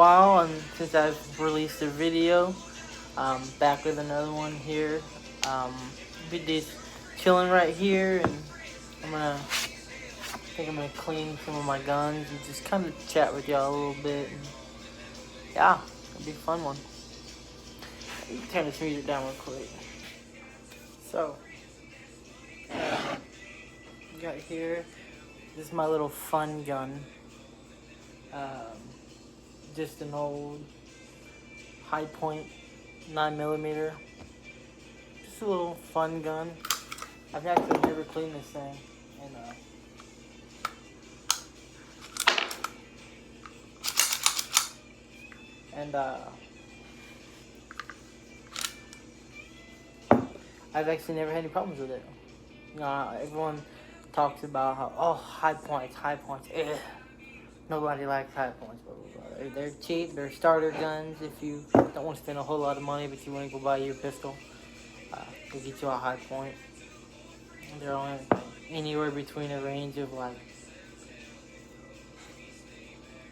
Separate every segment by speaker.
Speaker 1: while, and since I've released a video, back with another one here. Be just chilling right here, and I'm gonna clean some of my guns and just kind of chat with y'all a little bit. And yeah, it'll be a fun one. Let me turn this music down real quick. So, got here. This is my little fun gun. Just an old Hi-Point 9mm. Just a little fun gun. I've actually never cleaned this thing, and I've actually never had any problems with it. Everyone talks about how Hi-Points, ugh. Nobody likes Hi-Points, blah, blah, blah. They're cheap, they're starter guns. If you don't want to spend a whole lot of money, but you want to go buy your pistol, they get you a Hi-Point. They're only anywhere between a range of like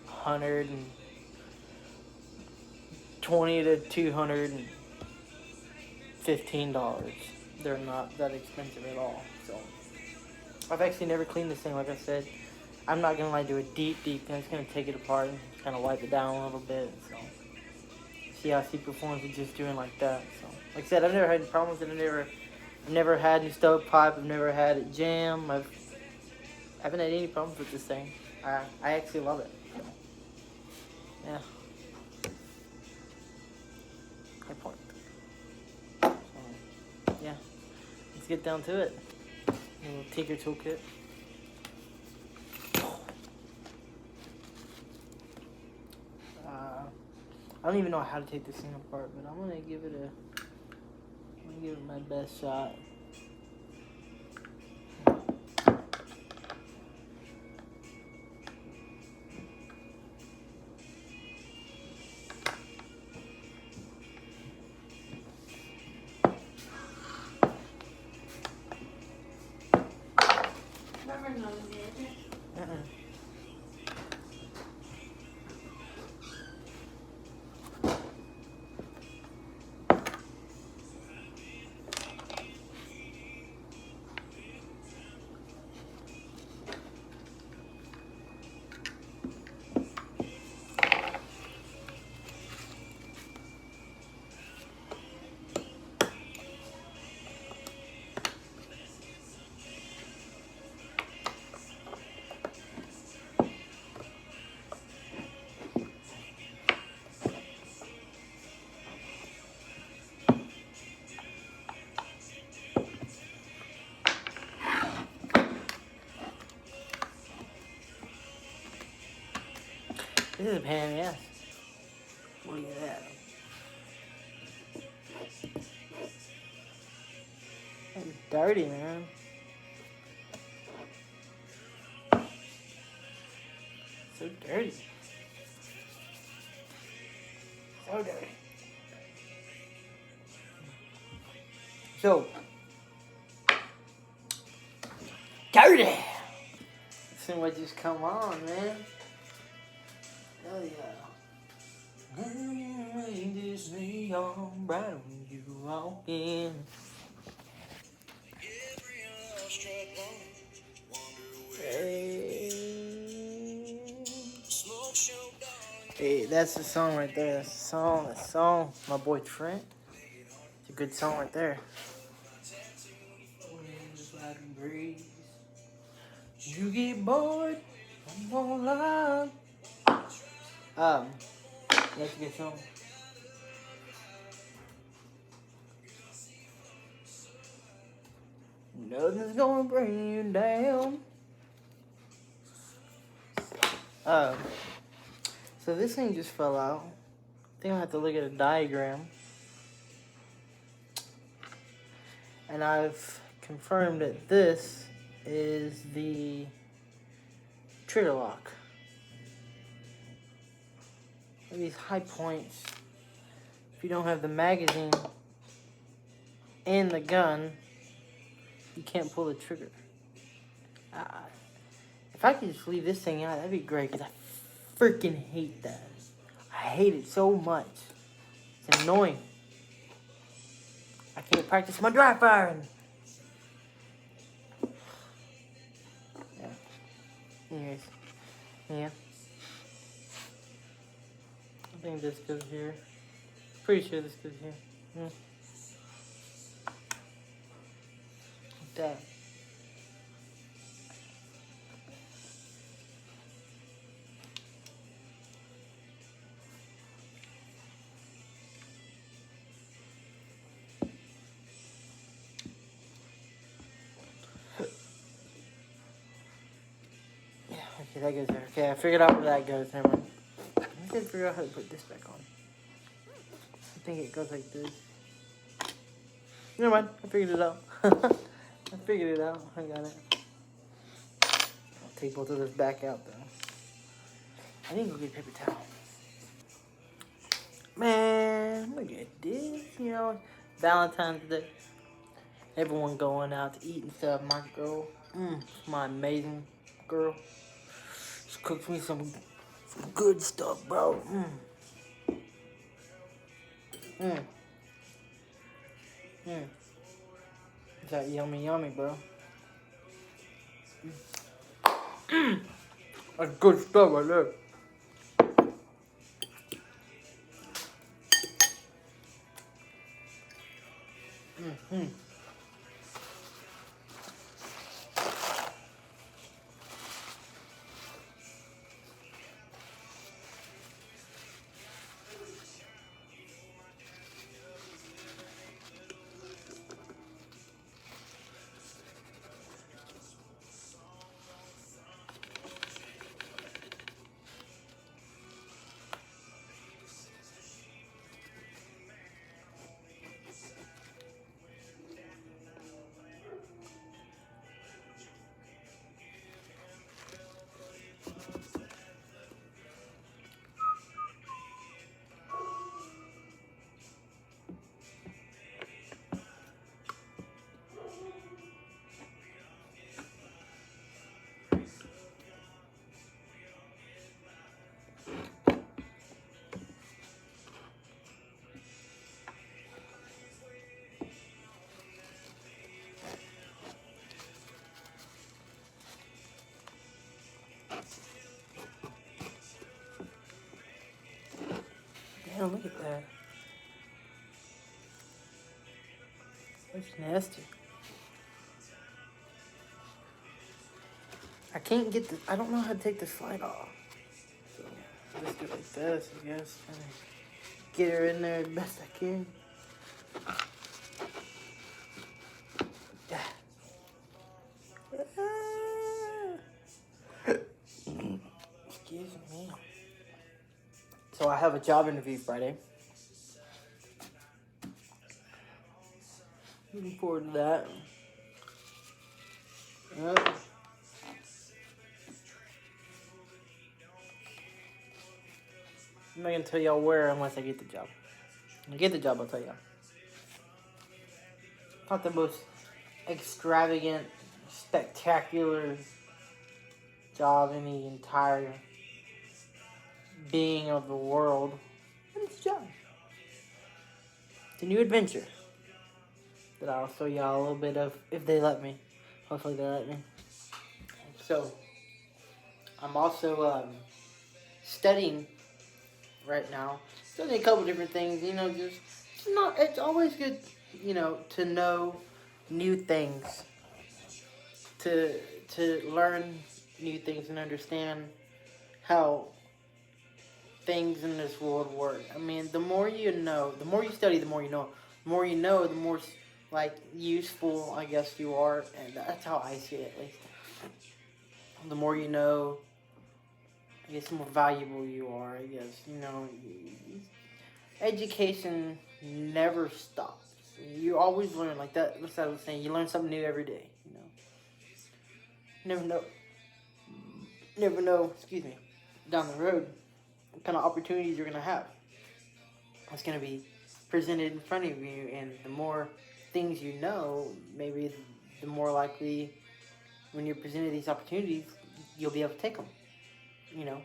Speaker 1: $120 to $215. They're not that expensive at all. So I've actually never cleaned this thing, like I said. I'm not gonna do a deep clean. I'm just gonna take it apart and kind of wipe it down a little bit. So see how she performs with just doing like that. So like I said, I've never had any problems with it. I've never had any stovepipe. I've never had it jam. I haven't had any problems with this thing. I actually love it. So, yeah. Hi-Point. So, yeah. Let's get down to it. A little Tinker toolkit. I don't even know how to take this thing apart, but I'm gonna give it my best shot. This is a pain in the ass. Look at that. That's dirty, man. So dirty. So dirty. So dirty. See what just come on, man. Hell yeah. This neon bright when you walk in. Hey, that's the song right there. That's the song. My boy Trent. It's a good song right there. You get bored, I'm gonna lie. That's a good song. Nothing's gonna bring you down. So this thing just fell out. I think I'll have to look at a diagram. And I've confirmed that this is the trigger lock. These Hi-Points, if you don't have the magazine in the gun, you can't pull the trigger. If I could just leave this thing out, that'd be great, because I freaking hate that. I I hate it so much. It's annoying. I can't practice my dry firing. Yeah. Anyways. Yeah. I think this goes here. Pretty sure this goes here. Like that. Yeah, okay, that goes there. Okay, I figured out where that goes. Never mind. I didn't figure out how to put this back on. I think it goes like this. Never mind, I figured it out. I figured it out. I got it. I'll take both of this back out though. I need to go get paper towel. Man, look at this. You know, Valentine's Day. Everyone going out to eat and stuff. My girl, my amazing girl, she cooks me some good stuff, bro. Is that yummy, yummy, bro? That's good stuff right there. Damn, look at that. That's nasty. I can't get the. I don't know how to take the slide off. So I just do it like this, I guess. Trying to get her in there as best I can. Yeah. Excuse me. So I have a job interview Friday. Looking forward to that. I'm not gonna tell y'all where unless I get the job. When I get the job, I'll tell y'all. Not the most extravagant, spectacular job in the entire being of the world. But it's a job. It's a new adventure that I'll show y'all a little bit of if they let me. Hopefully they let me. So, I'm also studying right now. Studying a couple different things, you know, just it's always good, you know, to know new things. To learn new things and understand how things in this world work. I mean, the more you know, the more you study, the more you know. The more you know, the more like useful, I guess, you are, and that's how I see it, at least. The more you know, I guess, the more valuable you are. I guess, you know, education never stops. You always learn, like that. That's what I was saying. You learn something new every day. You know, never know. Never know. Excuse me. Down the road, what kind of opportunities you're gonna have. What's gonna be presented in front of you, and the more things you know, maybe the more likely when you're presented these opportunities, you'll be able to take them. You know,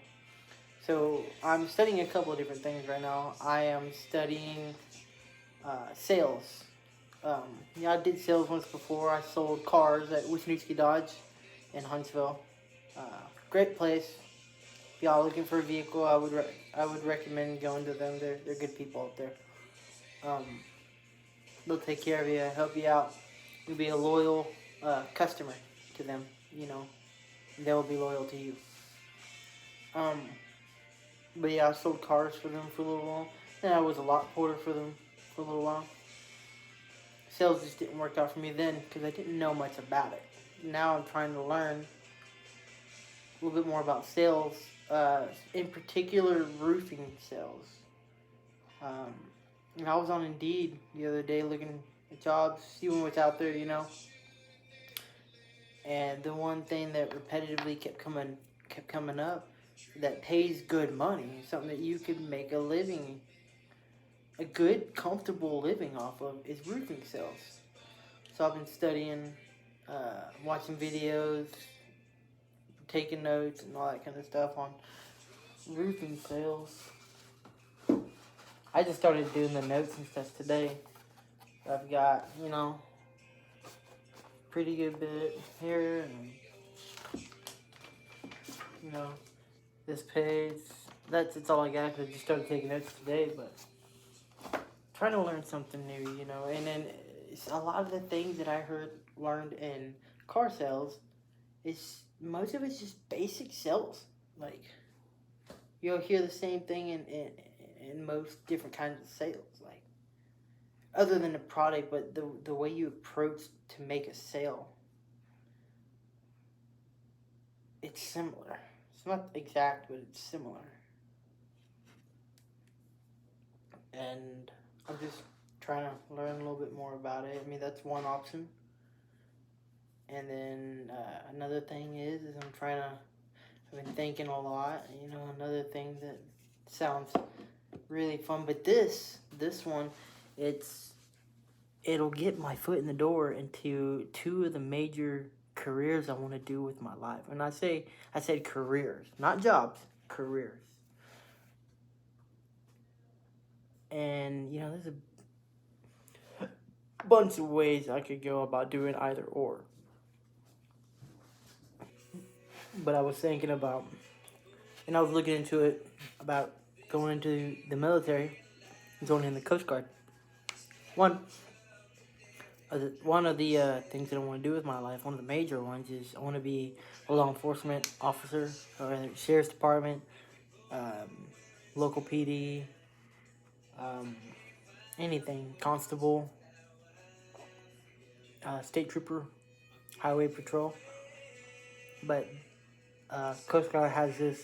Speaker 1: So I'm studying a couple of different things right now. I am studying sales. I did sales once before. I sold cars at Wisniewski Dodge in Huntsville. Uh, Great place. If y'all looking for a vehicle, I would recommend going to them. They're good people out there. Um, they'll take care of you, help you out. You'll be a loyal customer to them. You know, they will be loyal to you. Um, but yeah, I sold cars for them for a little while. Then I was a lot porter for them for a little while. Sales just didn't work out for me then because I didn't know much about it. Now I'm trying to learn a little bit more about sales, in particular roofing sales. Um, I was on Indeed the other day looking at jobs, seeing what's out there, you know. And the one thing that repetitively kept coming up that pays good money, something that you could make a living, a good, comfortable living off of, is roofing sales. So I've been studying, watching videos, taking notes, and all that kind of stuff on roofing sales. I just started doing the notes and stuff today. I've got, you know, pretty good bit here, and you know, this page. That's all I got because I just started taking notes today. But trying to learn something new, you know. And then a lot of the things that I learned in car sales is most of it's just basic sales. Like you'll hear the same thing in most different kinds of sales. Like other than the product, but the way you approach to make a sale, it's similar. It's not exact, but it's similar. And I'm just trying to learn a little bit more about it. I mean, that's one option. And then another thing is I've been thinking a lot. You know, another thing that sounds really fun. But this one, it'll get my foot in the door into two of the major careers I want to do with my life. And I said careers, not jobs, careers. And you know, there's a bunch of ways I could go about doing either or. But I was thinking about, and I was looking into it about going into the military, going in the Coast Guard. One of the things that I want to do with my life, one of the major ones, is I want to be a law enforcement officer, or sheriff's department, local PD, anything, constable, state trooper, highway patrol. But Coast Guard has this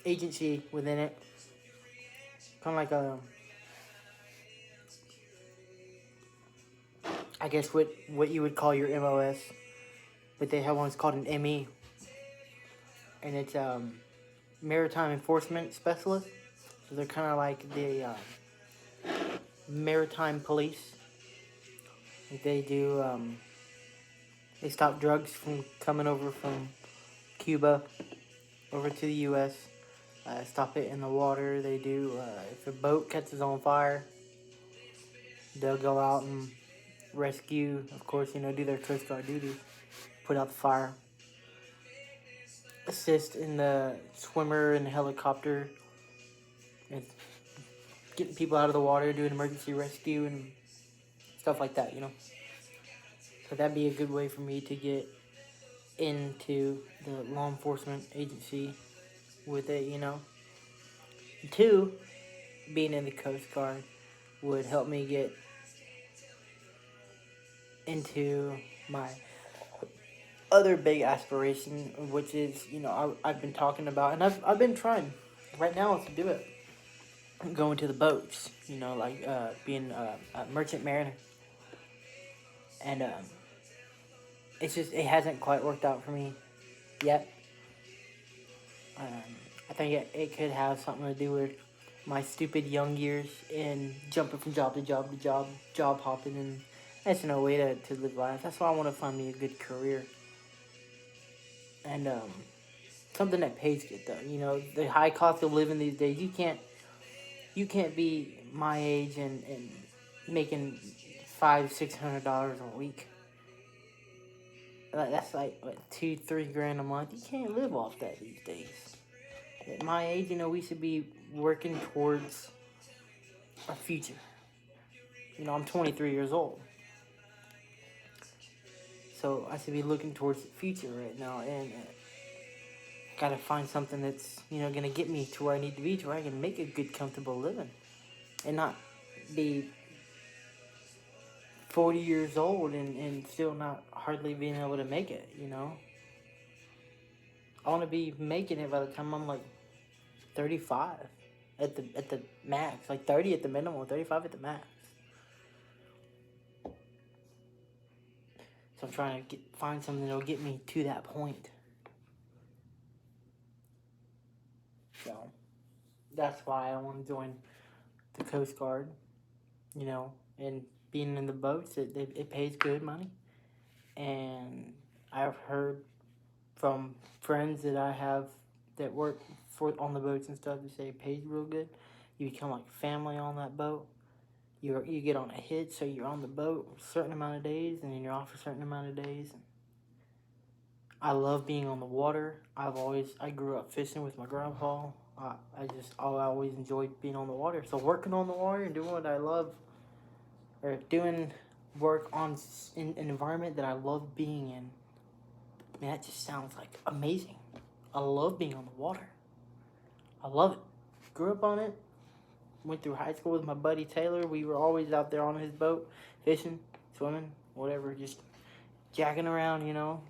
Speaker 1: agency within it, kind of like I guess what you would call your MOS, but they have one that's called an ME, and it's Maritime Enforcement Specialist. So they're kind of like the maritime police. They do they stop drugs from coming over from Cuba over to the U.S. Stop it in the water. They do if a boat catches on fire, they'll go out and rescue. Of course, you know, do their Coast Guard duty, put out the fire, assist in the swimmer and the helicopter, and getting people out of the water, doing emergency rescue and stuff like that, you know. So that'd be a good way for me to get into the law enforcement agency with it, you know. And two, being in the Coast Guard would help me get into my other big aspiration, which is, you know, I've been talking about, and I've been trying right now to do it. Going to the boats, you know, like being a merchant mariner. And it's just, it hasn't quite worked out for me yet. I think it could have something to do with my stupid young years and jumping from job to job to job hopping, and that's no way to live life. That's why I want to find me a good career. And something that pays good though. You know, the high cost of living these days, you can't be my age and making $500-600 a week. Like, that's like what, 2-3 grand a month. You can't live off that these days. At my age, you know, we should be working towards our future. You know, I'm 23 years old, so I should be looking towards the future right now, and gotta find something that's, you know, gonna get me to where I need to be, to where I can make a good, comfortable living, and not be 40 years old and still not hardly being able to make it. You know, I want to be making it by the time I'm like 35 at the max, like 30 at the minimum, 35 at the max. So I'm trying to find something that'll get me to that point. So that's why I want to join the Coast Guard. You know, and being in the boats, it pays good money. And I've heard from friends that I have that work on the boats and stuff, they say it pays real good. You become like family on that boat. You get on a hitch, so you're on the boat a certain amount of days, and then you're off a certain amount of days. I love being on the water. I grew up fishing with my grandpa. I always enjoyed being on the water. So working on the water and doing what I love, or doing work in an environment that I love being in, man, that just sounds like amazing. I love being on the water. I love it. Grew up on it. Went through high school with my buddy Taylor. We were always out there on his boat, fishing, swimming, whatever, just jacking around, you know,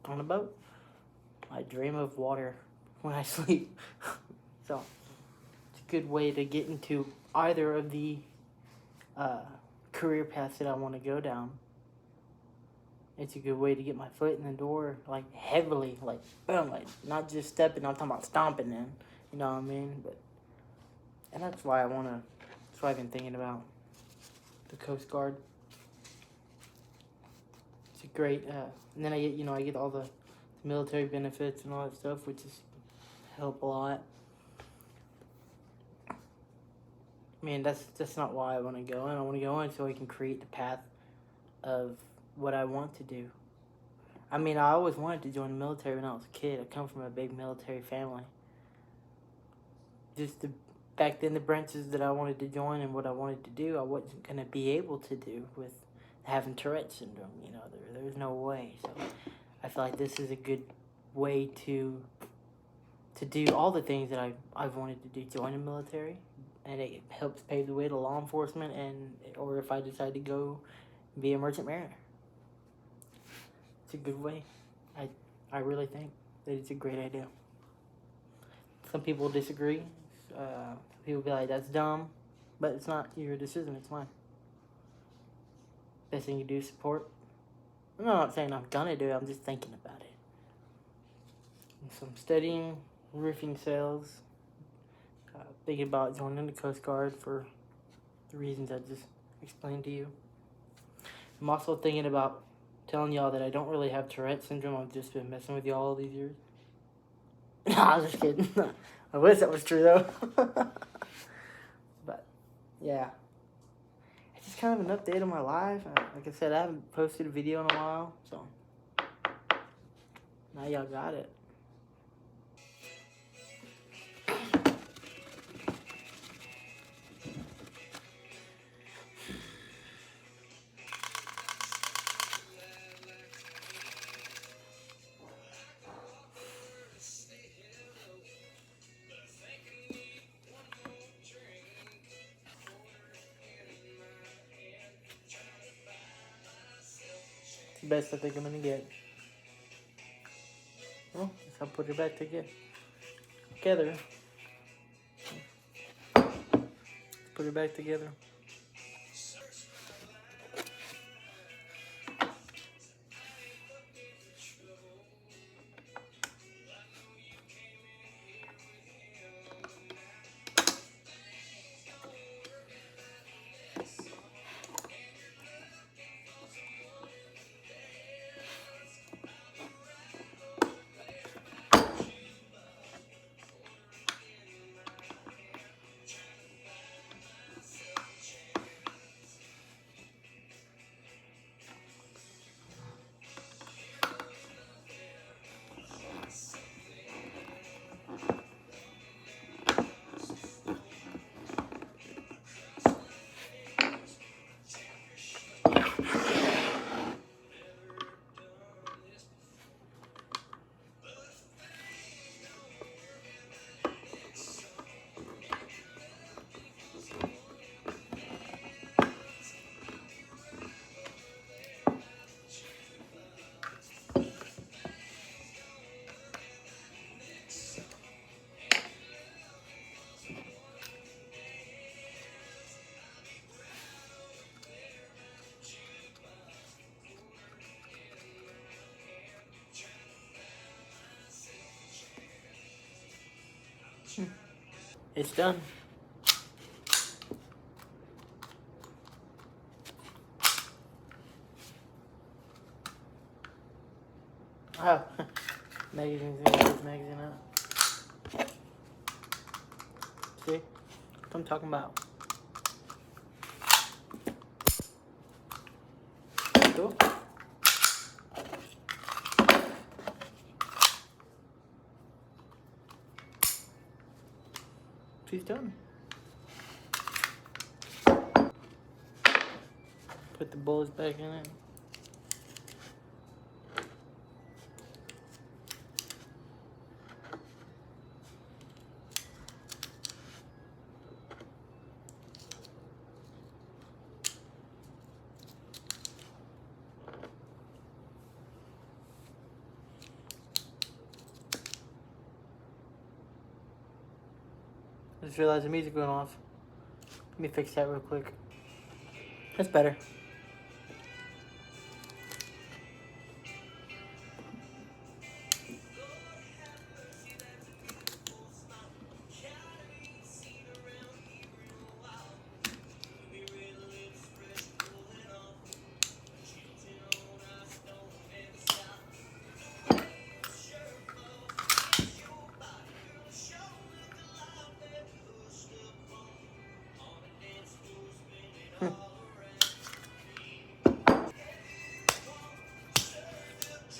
Speaker 1: on a boat. I dream of water when I sleep. So it's a good way to get into either of the career paths that I want to go down. It's a good way to get my foot in the door, like heavily, like boom, like not just stepping. I'm talking about stomping in. You know what I mean? And that's why that's why I've been thinking about the Coast Guard. It's a great, and then I get all the military benefits and all that stuff, which is help a lot. I mean, that's not why I want to go in. I want to go in so I can create the path of what I want to do. I mean, I always wanted to join the military when I was a kid. I come from a big military family. Back then, the branches that I wanted to join and what I wanted to do, I wasn't going to be able to do with having Tourette's syndrome. You know, there's no way. So I feel like this is a good way to do all the things that I've wanted to do. Join the military, and it helps pave the way to law enforcement, or if I decide to go be a merchant mariner. It's a good way. I really think that it's a great idea. Some people disagree. People be like, that's dumb. But it's not your decision, it's mine. Best thing you do is support. I'm not saying I'm gonna do it, I'm just thinking about it. So I'm studying roofing sales. Thinking about joining the Coast Guard for the reasons I just explained to you. I'm also thinking about telling y'all that I don't really have Tourette syndrome. I've just been messing with y'all all these years. I was just kidding. I wish that was true though. But yeah, it's just kind of an update on my life. Like I said, I haven't posted a video in a while, so now y'all got it. It's the best I think I'm gonna get. Well, guess I'll put her back together. Put her back together. It's done. Oh, magazine's gonna get this magazine out. See? What I'm talking about. Cool. She's done. Put the bullets back in it. I just realized the music went off. Let me fix that real quick. That's better.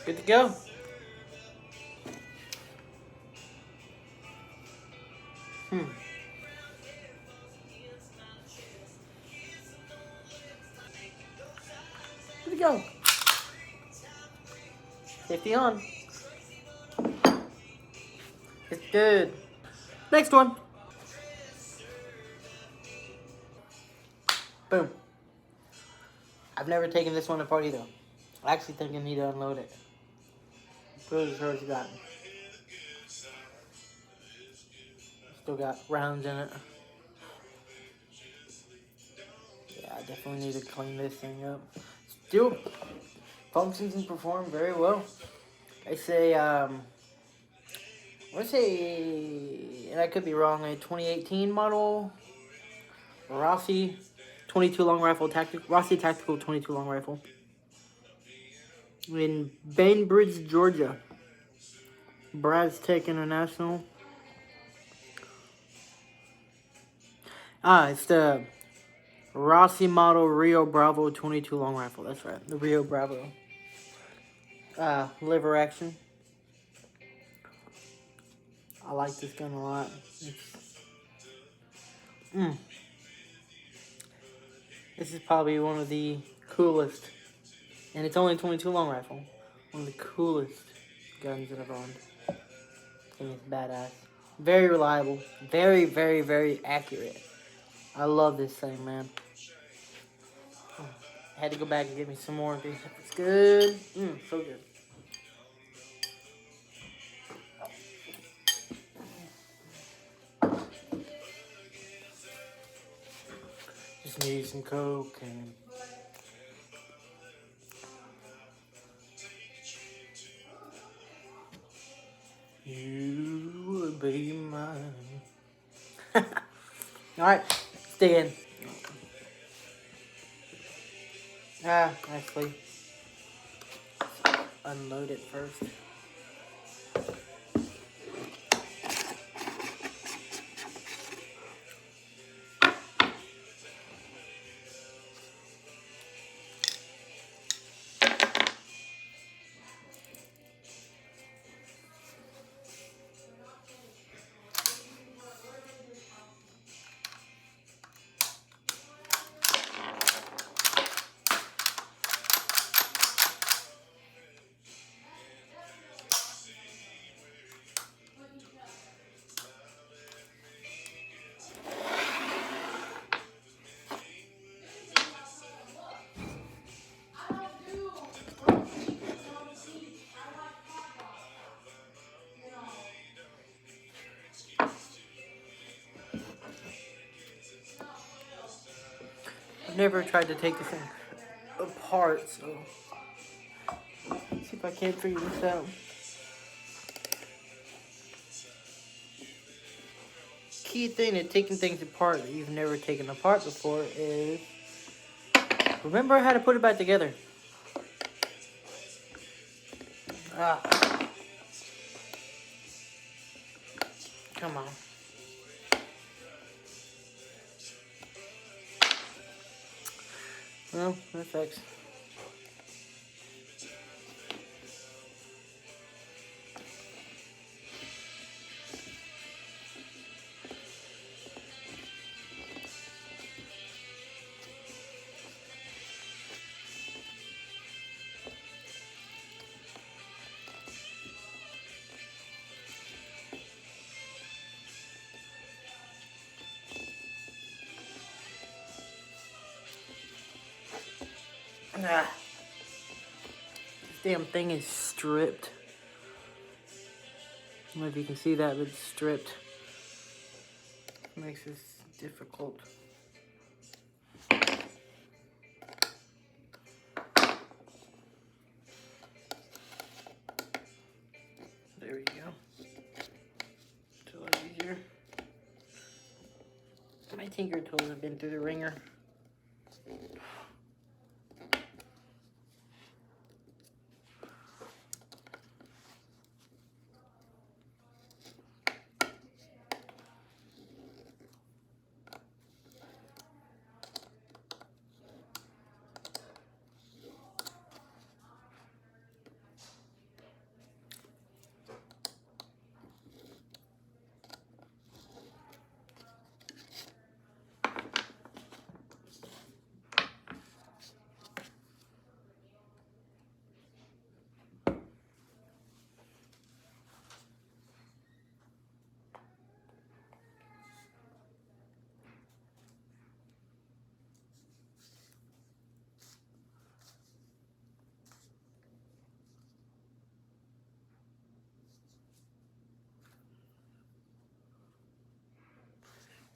Speaker 1: Good to go. Good to go. Safety on. It's good. Next one. Boom. I've never taken this one apart either. I actually think I need to unload it. Pretty sure it's got. Still got rounds in it. Yeah, I definitely need to clean this thing up. Still functions and perform very well. I say, I want to say, and I could be wrong, a 2018 model Rossi 22 long rifle Rossi tactical 22 long rifle in Bainbridge, Georgia. Brad's Tech International. It's the Rossi model Rio Bravo 22 long rifle. That's right, the Rio Bravo. Liver action. I like this gun a lot. This is probably one of the coolest, and it's only a 22 long rifle. One of the coolest guns that I've owned. I think it's badass. Very reliable. Very, very, very accurate. I love this thing, man. I had to go back and get me some more. It's good. So good. Just need some Coke and you would be mine. Alright, stay in. Actually, unload it first. I've never tried to take this thing apart, so let's see if I can't figure this out. key thing to taking things apart that you've never taken apart before is remember how to put it back together. Come on. Well, that sucks. This damn thing is stripped. I don't know if you can see that, but it's stripped. Makes this difficult. There we go. It's a lot easier. My tinker tools have been through the ringer.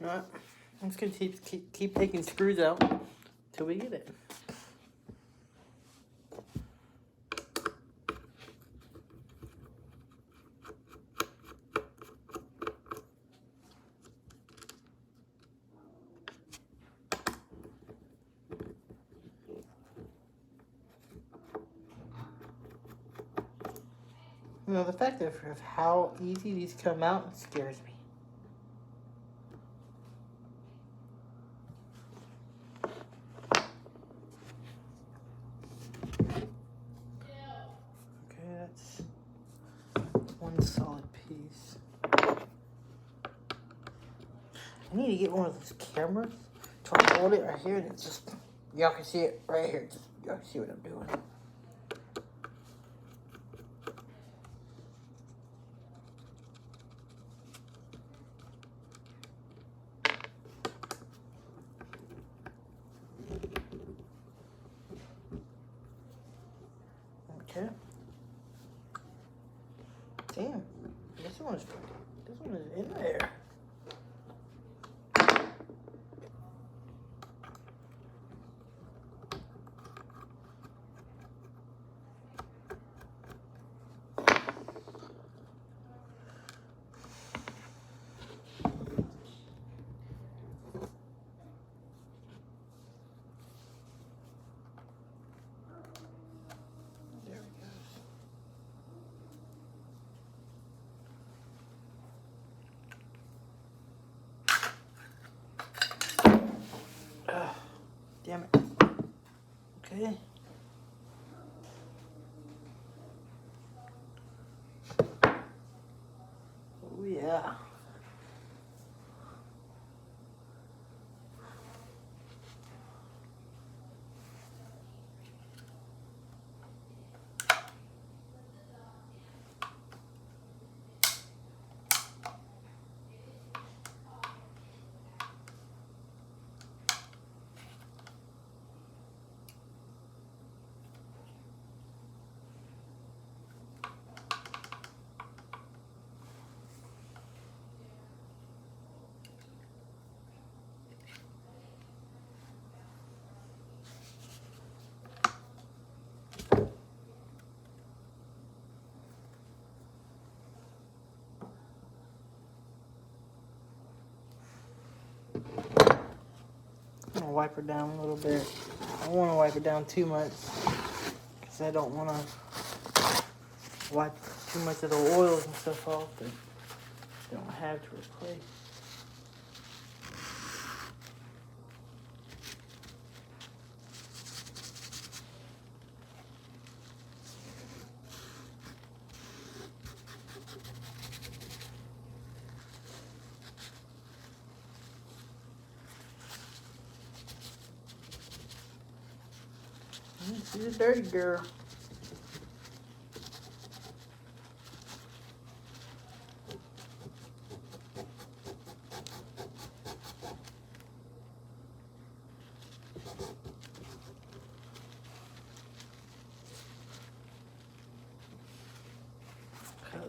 Speaker 1: Alright, I'm just gonna keep taking screws out till we get it. You know, the fact of how easy these come out scares me. Okay, that's one solid piece. I need to get one of those cameras to hold it right here and it's just, y'all can see it right here. Just, y'all can see what I'm doing. Okay. Damn, this one is in there. Damn it. Okay. Oh yeah. wipe her down a little bit. I don't want to wipe it down too much because I don't want to wipe too much of the oils and stuff off that I don't have to replace. She's a dirty girl.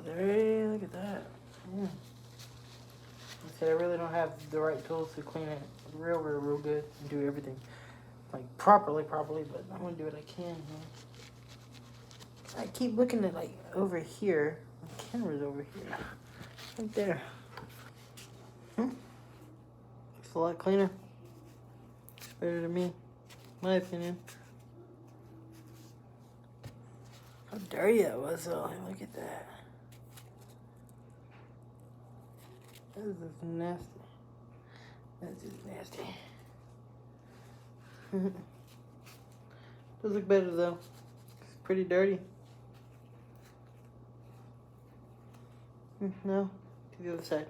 Speaker 1: Hey, look at that. I said I really don't have the right tools to clean it real good and do everything like properly, but I'm gonna do what I can here. I keep looking at like over here. The camera's over here. Right there. It's a lot cleaner. It's better than me, my opinion. How dirty that was though. Look at that. That is just nasty. That's just nasty. Does look better though. It's pretty dirty. No, to the other side.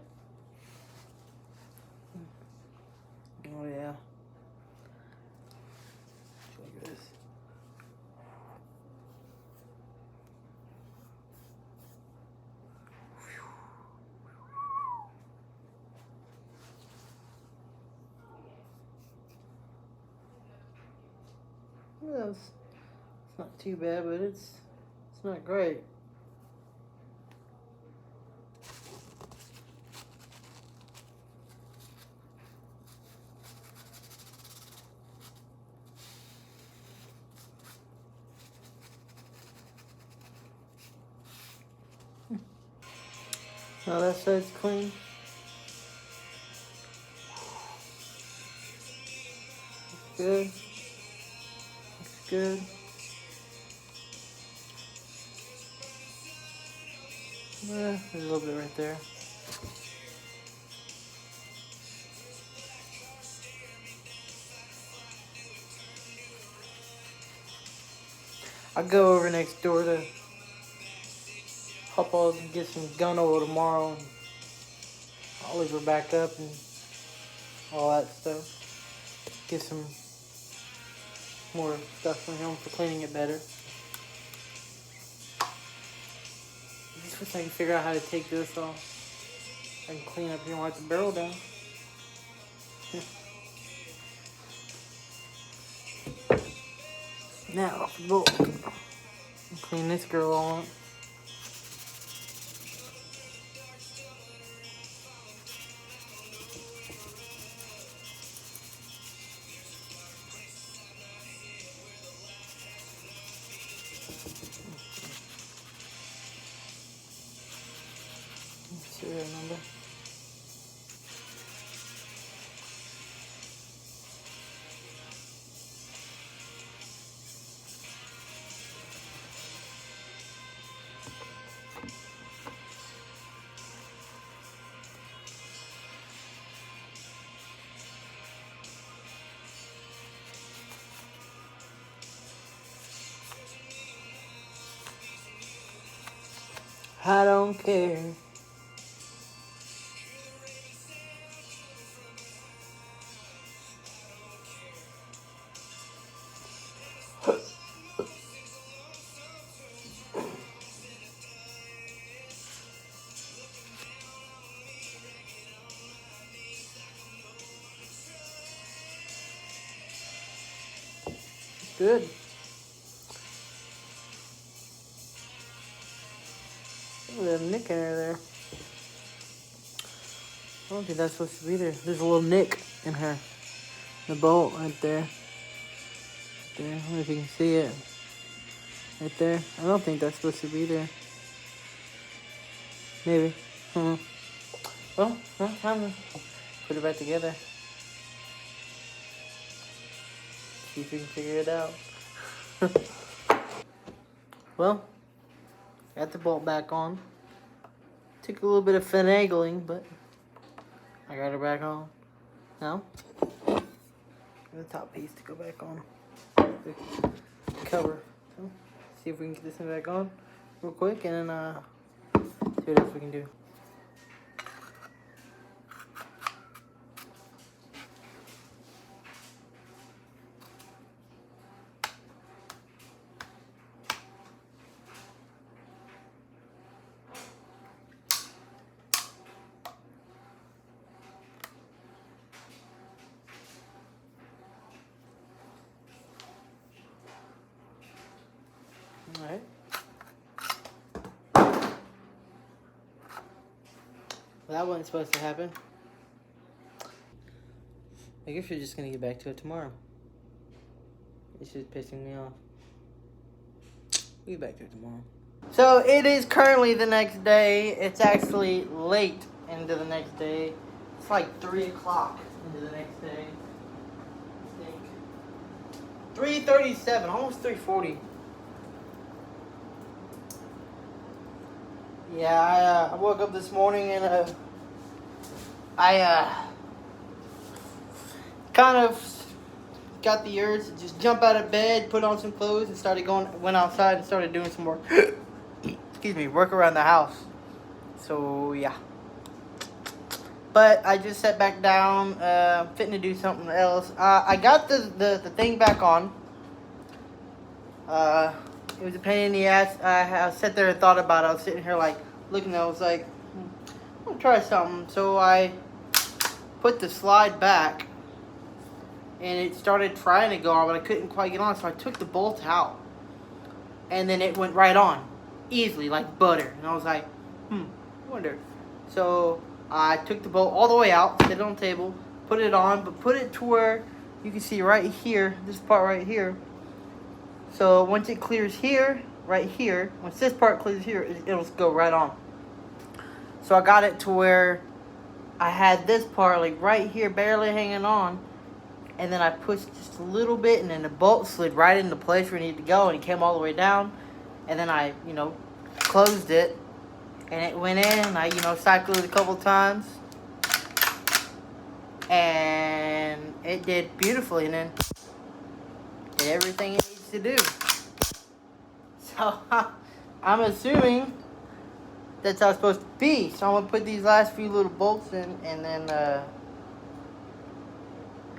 Speaker 1: Oh yeah. Look at this. Well, it's not too bad, but it's not great. Now that side's clean. Good. Looks good. There's a little bit right there. I'll go over next door to hop on and get some gun oil tomorrow. And I'll leave her back up and all that stuff. Get some more stuff from him for cleaning it better. I just wish I could figure out how to take this off. I can clean up here and wipe the barrel down. Now, off the bowl. Clean this girl on. Serial number. I don't care. Good. Look at that nick in there. I don't think that's supposed to be there. There's a little nick in her. The bolt right there. There. I don't know if you can see it. Right there. I don't think that's supposed to be there. Maybe. Well, time to put it back together. See if we can figure it out. Well, got the bolt back on. Took a little bit of finagling, but I got it back on. Now, the top piece to go back on. The cover. So, see if we can get this thing back on real quick, and then see what else we can do. Alright. Well, that wasn't supposed to happen. I guess we're just gonna get back to it tomorrow. It's just pissing me off. We'll get back to it tomorrow. So it is currently the next day. It's actually late into the next day. It's like 3 o'clock into the next day. I think 3:37, almost 3:40. Yeah, I woke up this morning and I kind of got the urge to just jump out of bed, put on some clothes, and went outside and started doing some more work around the house. So yeah. But I just sat back down, fitting to do something else. I got the thing back on. It was a pain in the ass. I sat there and thought about it. I was sitting here like looking. I was like, I'm gonna try something. So I put the slide back, and it started trying to go on, but I couldn't quite get on. So I took the bolt out, and then it went right on, easily like butter. And I was like, I wonder. So I took the bolt all the way out, set it on the table, put it on, but put it to where you can see right here, this part right here. So once it clears here, right here, once this part clears here, it'll go right on. So I got it to where I had this part like right here barely hanging on, and then I pushed just a little bit, and then the bolt slid right into place where it needed to go, and it came all the way down. And then I, closed it, and it went in, and I, cycled it a couple times, and it did beautifully, and then did everything it needs to do. So I'm assuming that's how it's supposed to be. So I'm gonna put these last few little bolts in, and then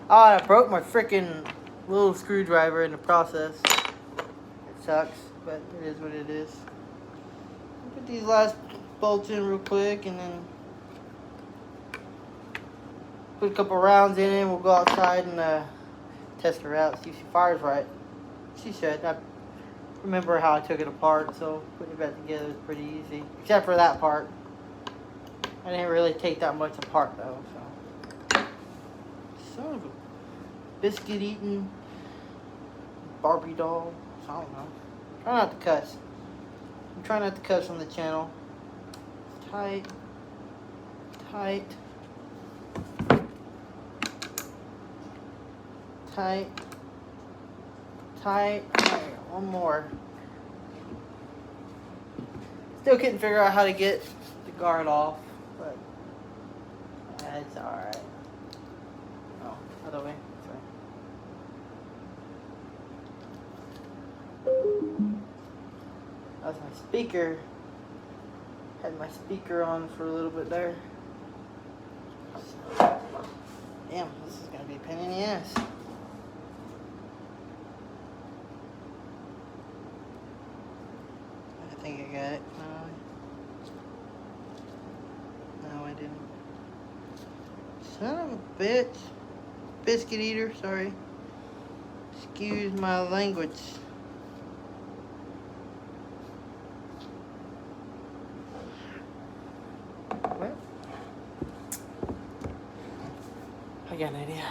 Speaker 1: I broke my freaking little screwdriver in the process. It sucks, but it is what it is. I'll put these last bolts in real quick, and then put a couple rounds in it, and we'll go outside and test her out, see if she fires right. She should. I remember how I took it apart, so putting it back together was pretty easy. Except for that part. I didn't really take that much apart, though, so. Son of a biscuit-eating Barbie doll. I don't know. Try not to cuss. I'm trying not to cuss on the channel. Tight. Tight. Tight. Tight. Alright, one more. Still couldn't figure out how to get the guard off, but it's alright. Oh, other way. Sorry. That's my speaker. Had my speaker on for a little bit there. So, damn, this is gonna be a pain in the ass. I think I got it. No, I didn't. Son of a bitch. Biscuit eater, sorry. Excuse my language. What? I got an idea.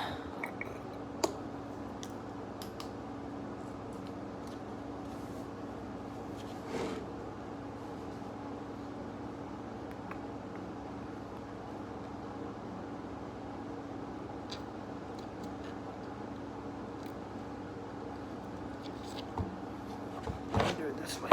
Speaker 1: this way.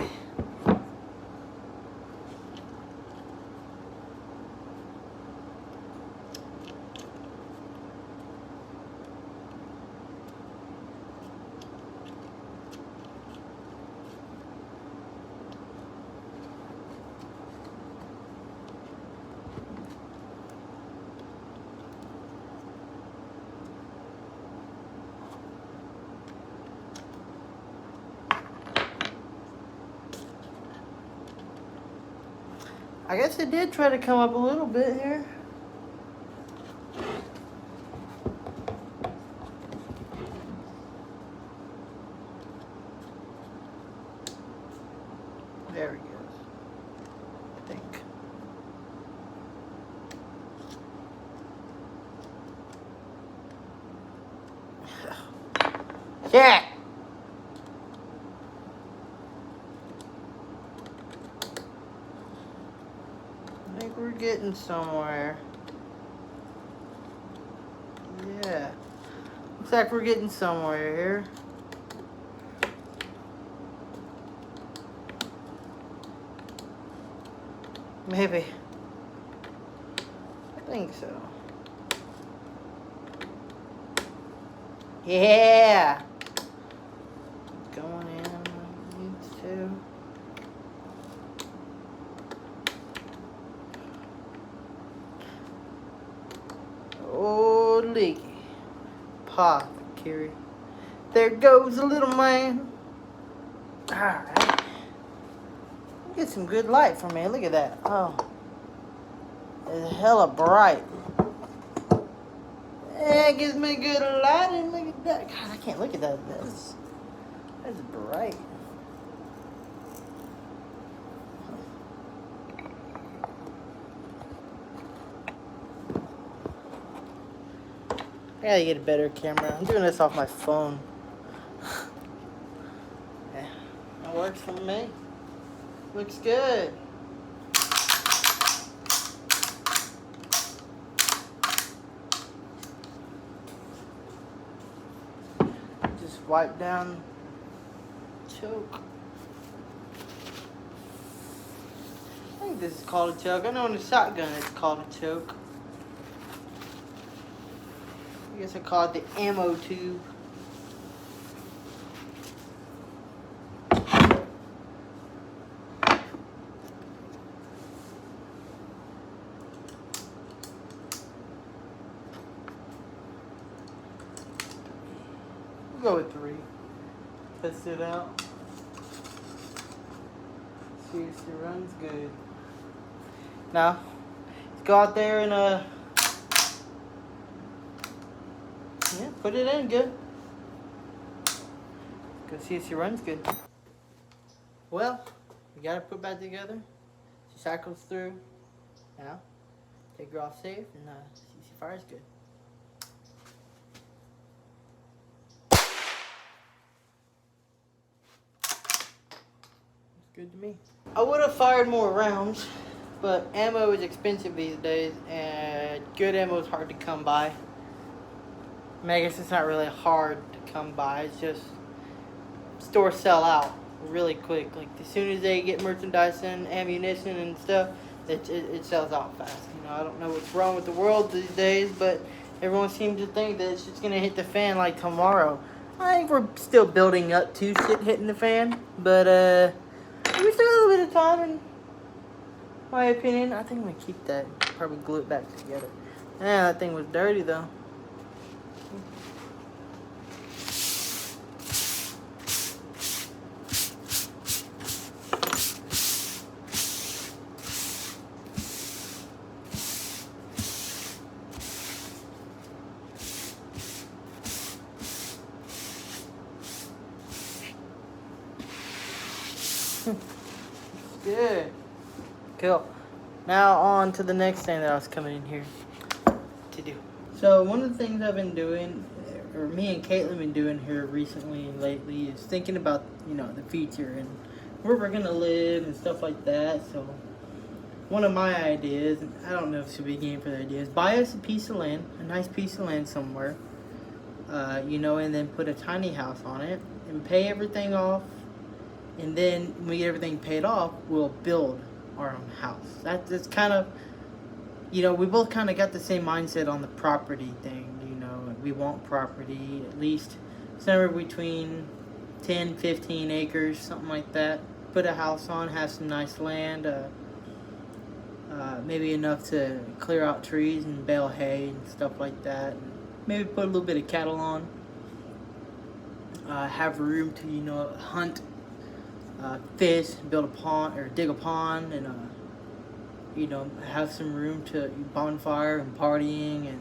Speaker 1: I guess it did try to come up a little bit here. There he goes. I think. Yeah! I think we're getting somewhere. Yeah. Looks like we're getting somewhere here. Maybe. I think so. Yeah! Going in like it needs to. Oh, leaky. Apothecary. There goes the little man. Alright. Get some good light from me. Look at that. Oh. It's hella bright. Yeah, it gives me good light. And look at that. God, I can't look at that. That's bright. I gotta get a better camera. I'm doing this off my phone. Yeah, that works for me. Looks good. Just wipe down choke. I think this is called a choke. I know in the shotgun it's called a choke. I guess I call it the ammo tube. We'll go with 3. Test it out. See if it runs good. Now, let's go out there and yeah, put it in good. Go see if she runs good. Well, we got it put back together. She cycles through. Now, take her off safe and see if she fires good. Looks good to me. I would have fired more rounds, but ammo is expensive these days, and good ammo is hard to come by. I mean, I guess it's not really hard to come by. It's just stores sell out really quick. Like as soon as they get merchandise and ammunition and stuff, it sells out fast. You know, I don't know what's wrong with the world these days, but everyone seems to think that it's just gonna hit the fan like tomorrow. I think we're still building up to shit hitting the fan, but we still got a little bit of time. In my opinion, I think I'm gonna keep that. Probably glue it back together. Yeah, that thing was dirty though. Good. Cool. Now on to the next thing that I was coming in here to do. So one of the things I've been doing, or me and Caitlin been doing here recently and lately, is thinking about, you know, the future and where we're gonna live and stuff like that. So one of my ideas, and I don't know if it should be a game for the ideas, buy us a piece of land, a nice piece of land somewhere, you know, and then put a tiny house on it and pay everything off and then when we get everything paid off, we'll build our own house. That's kind of, we both kind of got the same mindset on the property thing. We want property, at least somewhere between 10, 15 acres, something like that. Put a house on, have some nice land, maybe enough to clear out trees and bale hay and stuff like that. And maybe put a little bit of cattle on. Have room to, hunt, fish, build a pond, or dig a pond, and, have some room to bonfire and partying, and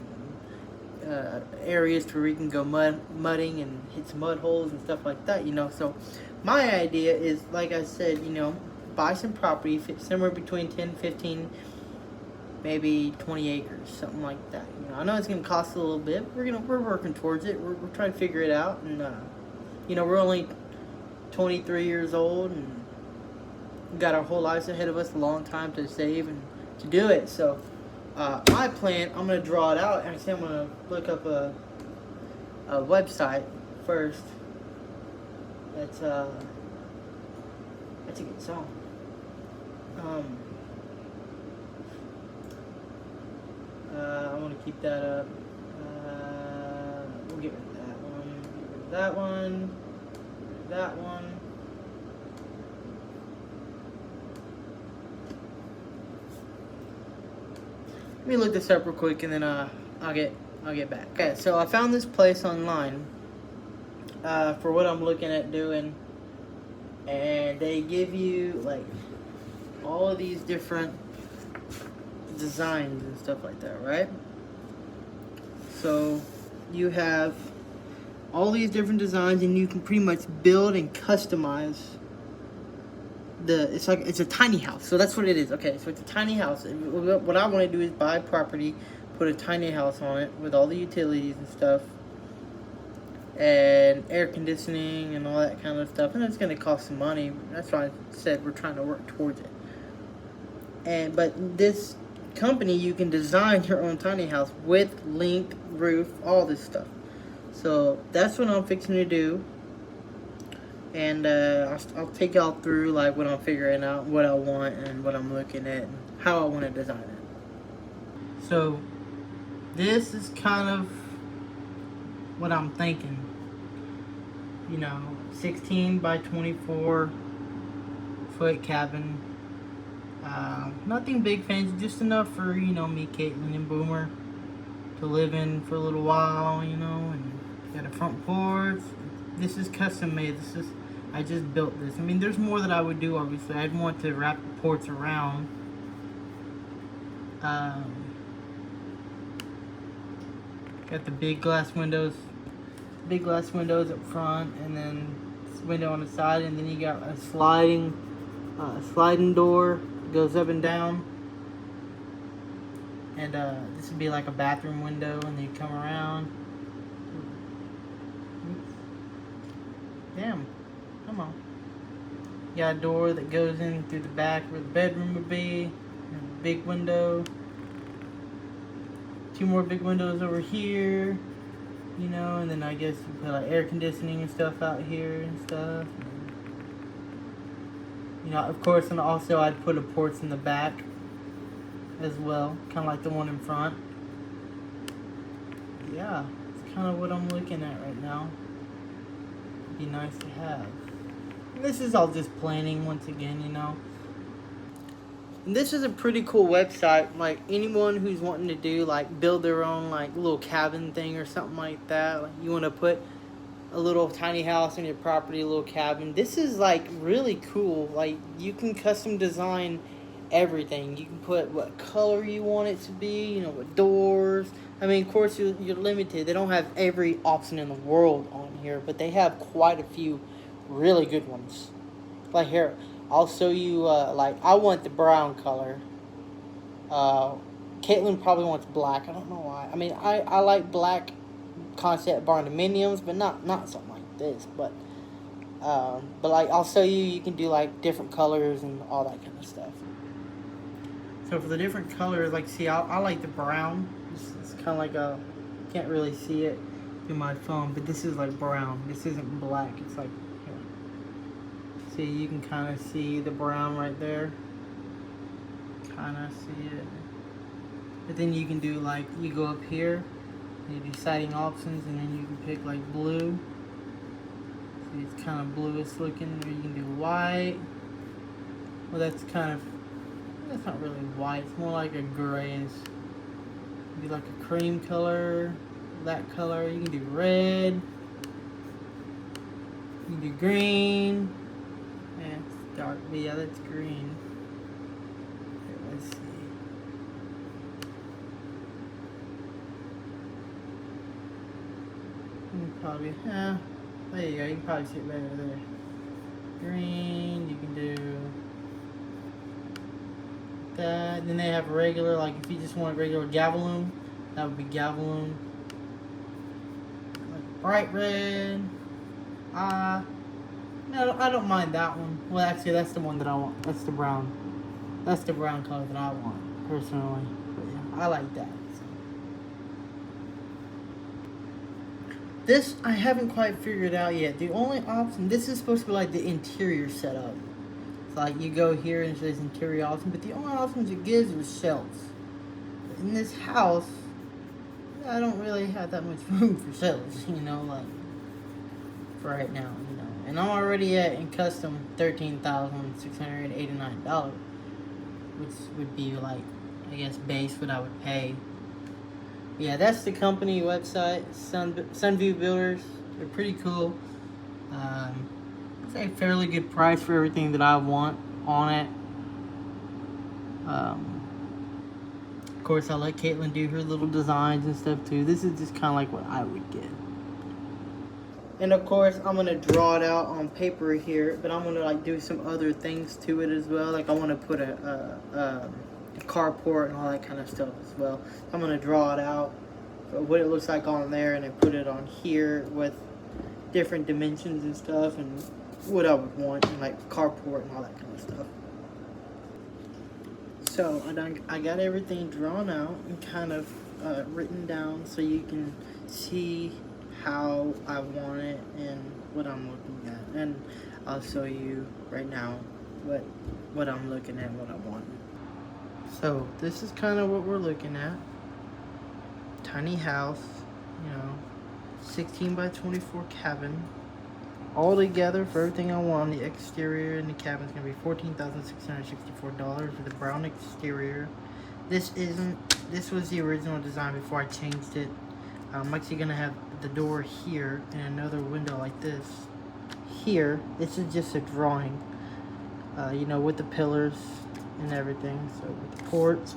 Speaker 1: areas where we can go mudding and hit some mud holes and stuff like that, So my idea is, like I said, buy some property, somewhere between 10, 15, maybe 20 acres, something like that. I know it's going to cost a little bit. We're working towards it. We're trying to figure it out, and we're only 23 years old, and we got our whole lives ahead of us, a long time to save and to do it. So my plan, I'm going to draw it out. Actually, I'm going to look up a website first. That's a good song. I'm going to keep that up. We'll get rid of that one. Get rid of that one. That one. Let me look this up real quick, and then I'll get back. Okay, so I found this place online for what I'm looking at doing, and they give you like all of these different designs and stuff like that, right? So you have all these different designs, and you can pretty much build and customize it's a tiny house. So that's what it is. Okay, so it's a tiny house. What I want to do is buy property, put a tiny house on it with all the utilities and stuff, and air conditioning and all that kind of stuff. And it's going to cost some money. That's why I said we're trying to work towards it. But this company, you can design your own tiny house with link, roof, all this stuff. So that's what I'm fixing to do. And I'll take y'all through like what I'm figuring out, what I want, and what I'm looking at, and how I want to design it. So this is kind of what I'm thinking. 16 by 24 foot cabin. Nothing big fancy, just enough for me, Caitlin, and Boomer to live in for a little while. And got a front porch. This is custom made. I just built this. I mean, there's more that I would do, obviously. I'd want to wrap the porch around. Got the big glass windows up front, and then this window on the side, and then you got a sliding door that goes up and down. And this would be like a bathroom window, and then you come around. Damn. Come on. You got a door that goes in through the back where the bedroom would be. And a big window. 2 more big windows over here. And then I guess you put like air conditioning and stuff out here and stuff. Of course, and also I'd put a porch in the back as well. Kind of like the one in front. Yeah, it's kind of what I'm looking at right now. Be nice to have. This is all just planning once again, And this is a pretty cool website. Like anyone who's wanting to do like build their own like little cabin thing or something like that. Like you want to put a little tiny house on your property, a little cabin. This is like really cool. Like you can custom design everything. You can put what color you want it to be. What doors. I mean, of course you're limited. They don't have every option in the world on here, but they have quite a few really good ones. Like here, I'll show you, like, I want the brown color. Caitlin probably wants black. I don't know why. I mean, I like black concept barndominiums, but not something like this. But like, I'll show you, you can do, like, different colors and all that kind of stuff. So for the different colors, like, see, I like the brown. It's kind of like a, can't really see it through my phone, but this is like brown. This isn't black. It's like, here. See, you can kind of see the brown right there. Kind of see it. But then you can do like, you go up here, you do siding options, and then you can pick like blue. See, it's kind of bluish looking, or you can do white. Well, that's not really white, it's more like a grayish. Do like a cream color, that color. You can do red. You can do green. Yeah, it's dark, but yeah, that's green. Here, let's see. You can probably, there you go. You can probably see it better there. Green. You can do that. Then they have regular, like if you just want regular Galvalume, that would be Galvalume. Like bright red. No, I don't mind that one. Well, actually, that's the one that I want. That's the brown. That's the brown color that I want, personally. But yeah, I like that. So. This, I haven't quite figured out yet. The only option, this is supposed to be like the interior setup. It's like you go here and it says interior option, but the only options it gives is shelves. In this house, I don't really have that much room for shelves, you know, like, for right now, you know. And I'm already at, in custom, $13,689, which would be like, I guess, base what I would pay. Yeah, that's the company website, Sunview Builders. They're pretty cool. It's a fairly good price for everything that I want on it. Of course, I let Caitlin do her little designs and stuff too. This is just kind of like what I would get. And of course, I'm gonna draw it out on paper here, but I'm gonna like do some other things to it as well. Like I want to put a carport and all that kind of stuff as well. I'm gonna draw it out, what it looks like on there, and then put it on here with different dimensions and stuff, and what I would want, and like carport and all that kind of stuff. So I got everything drawn out and kind of written down so you can see how I want it and what I'm looking at, and I'll show you right now what I'm looking at, what I want. So this is kind of what we're looking at. Tiny house, you know, 16 by 24 cabin. All together for everything I want. The exterior and the cabin is gonna be $14,664 with a brown exterior. This was the original design before I changed it. I'm actually gonna have the door here and another window like this here. This is just a drawing, you know, with the pillars and everything. So with the ports,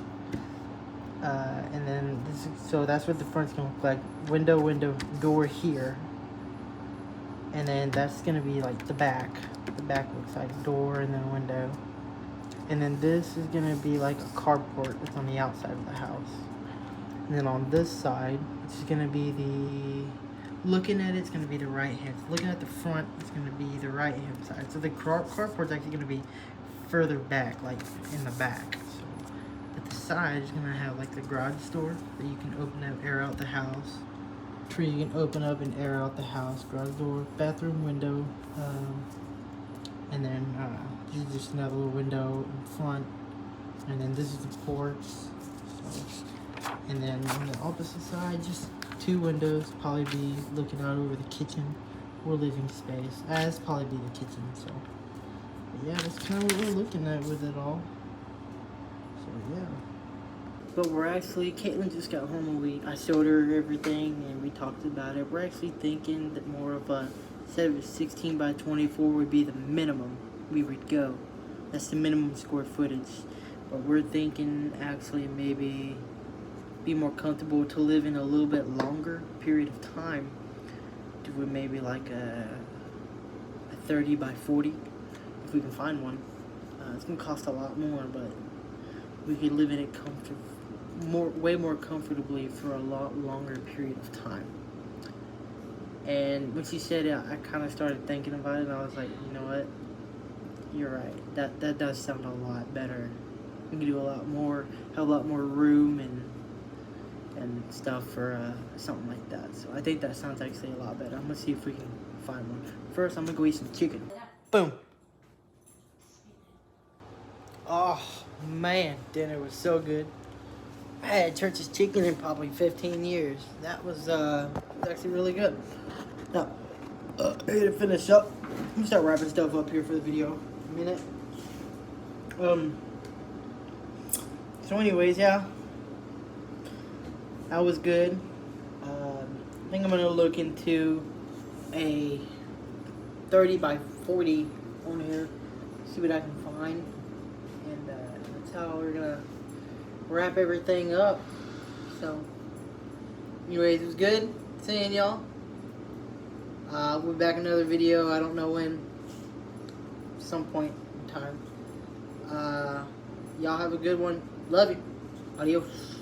Speaker 1: and then this is, so that's what the front's gonna look like. Window, door here, and then that's gonna be like the back. The back looks like door and then window, and then this is gonna be like a carport that's on the outside of the house. And then on this side, it's gonna be looking at it's gonna be the right hand. Looking at the front, it's gonna be the right hand side. So the carport's actually gonna be further back, like in the back. So, but the side is gonna have like the garage door that you can open up, air out the house. Tree you can open up and air out the house. Garage door, bathroom window, and then this is just another little window in front. And then this is the porch. So, and then on the opposite side, just two windows, probably be looking out over the kitchen or living space. That's probably be the kitchen. So but yeah, that's kind of what we're looking at with it all. So yeah. But we're actually, Caitlin just got home a week. I showed her everything and we talked about it. We're actually thinking that more of a, instead of a 16 by 24 would be the minimum we would go. That's the minimum square footage. But we're thinking actually maybe be more comfortable to live in a little bit longer period of time. Do maybe like a 30 by 40 if we can find one. It's gonna cost a lot more, but we could live in it way more comfortably for a lot longer period of time. And when she said it, I kind of started thinking about it, and I was like, you know what? You're right. That does sound a lot better. We can do a lot more, have a lot more room and stuff for something like that. So I think that sounds actually a lot better. I'm gonna see if we can find one. First, I'm gonna go eat some chicken. Boom. Oh man, dinner was so good. I had Church's Chicken in probably 15 years. That was actually really good. Now, here to finish up, let me start wrapping stuff up here for the video. A minute. So anyways, yeah, that was good. I think I'm gonna look into a 30 by 40 on here, see what I can find, and that's how we're gonna wrap everything up. So anyways, it was good seeing y'all. We'll be back in another video, I don't know when, some point in time. Y'all have a good one. Love you. Adios.